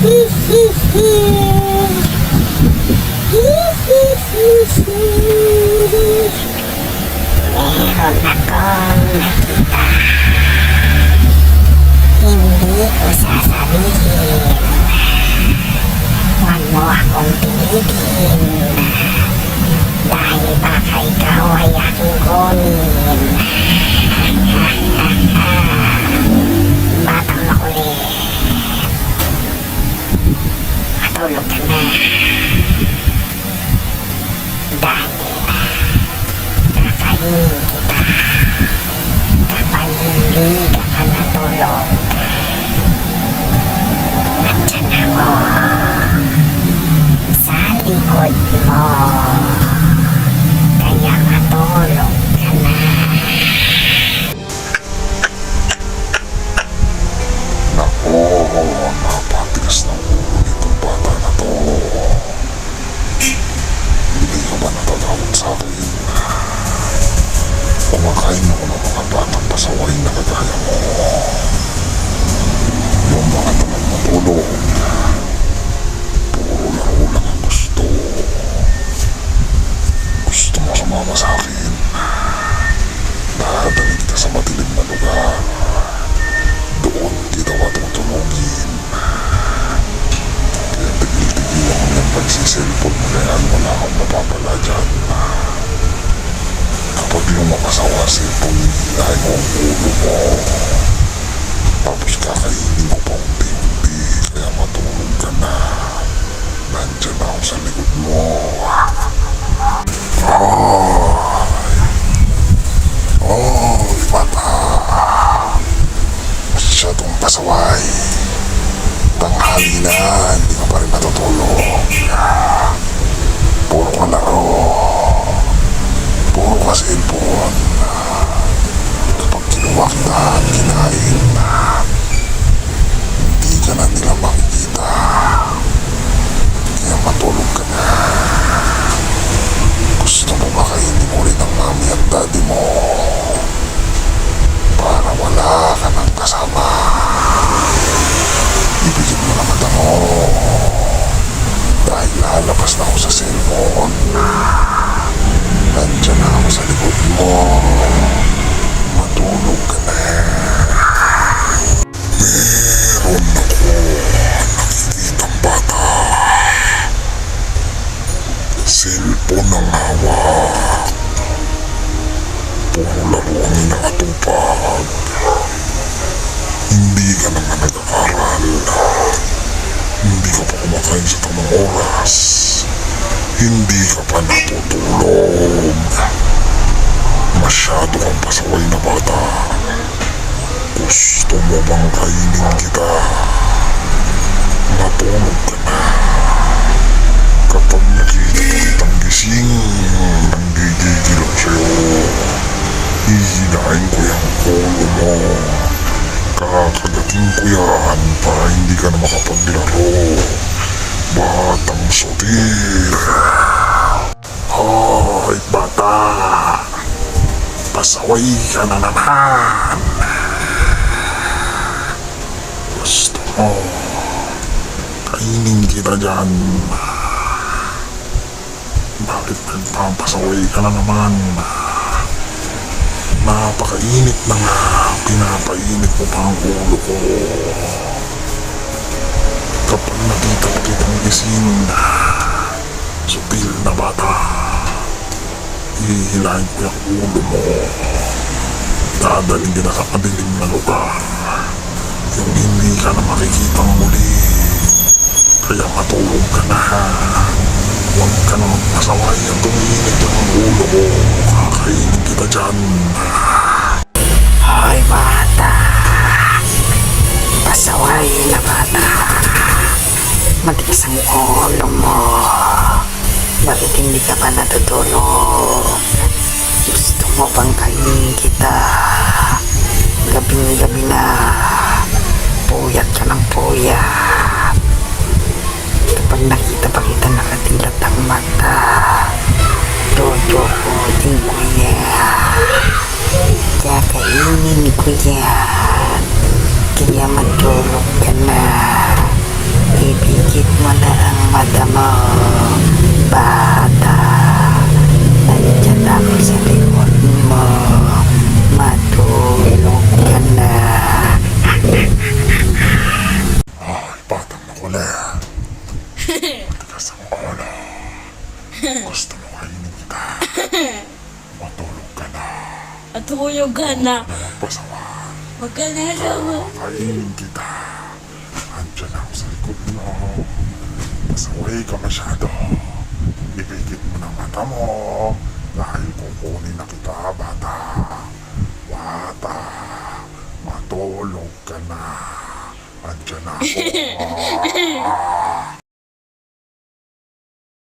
Meron akong nakita. Hindi ko sasabihin. Huwag mo akong pilitin. Dahil baka ikaw ay aking kunin. Batang makulit. Matulog ka na. Dahil kakainin kita kapag hindi ka pa natulog. Nandiyan ako sa likod mo. Kaya matulog ka na. Nako, napatigas ng ulo nitong bata na to. Hindi ka ba natatakot sa akin? Kumakain ako ng mga batang pasaway na kagaya mo. Yung mga tamang matulog. Puro laro lang ang gusto. Gusto mo sumama sa akin. Dadalhin kita sa madilim na lugar. Doon kita matutulogin. Kaya tigil-tigilan ko yung pagsiselfon mo kaya wala akong napapala dyan. Kapag lumakasawa sa cellphone, hilahin ko ang ulo mo. Tapos kakainin ko pa unti-unti kaya matulog ka na. Nandiyan ako sa likod mo. Ay, bata. Masyadong pasaway. Tanghali na, hindi ka pa rin natutulog. Puro ka laro. Puro ka cellphone. Kapag kinuha kita at kinain, hindi ka na nila makikita. Kaya matulog ka na. Gusto mo ba kainin ulit ang mami at daddy mo? Para wala ka nang kasama. Ibigin mo na mata mo. Dahil lalabas na ako sa cellphone. Nandiyan na ako sa likod mo. Matulog ka na. Meron ako nakikitang bata. Cellphone ang hawak. Puro laro ang nakatupag. Hindi ka naman nag-aaral. Hindi ka pa kumakain sa tamang oras. Hindi ka pa natutulog. Masyado kang pasaway na bata. Gusto mo bang kainin kita? Matulog ka na. Kapag nakita kitang gising, nanggigigil ako sa'yo. Hihinain ko yung ulo mo. Kakagatin ko yan para hindi ka na makapaglaro. Batang sotir. Hoy, bata. Pasaway ka na naman. Gusto mo kainin kita dyan. Bakit nagpapasaway ka na naman? Napakainit na nga. Pinapainit mo pa ang ulo ko. Kapag nakita ko kitang gising, supil na bata, hihilahin ko yung ulo mo. Dadaling kita sa madilim na lugar. Yung hindi ka na makikitang muli. Kaya matulog ka na. Huwag ka na magpasaway at tumiinit lang ang ulo mo. Kakainin kita dyan. Hoy bata. Pasaway na bata. Matigas ang ulo mo. Bakit hindi ka pa natutulog? Gusto mo bang kainin kita? Gabing-gabi na. Puyat ka ng puyat. Kapag nakita pa kita nakatilat ang mata, tutukutin ko yan. Kakainin ko yan. Kaya matulog ka na. Matulog ka na. Magpasawa. Huwag ka na naman. Kainin kita. Andiyan ako sa likod mo. Pasaway ka masyado. Ipikit mo ng mata mo. Dahil kukunin na kita, bata. Bata. Matulog ka na. Andiyan ako.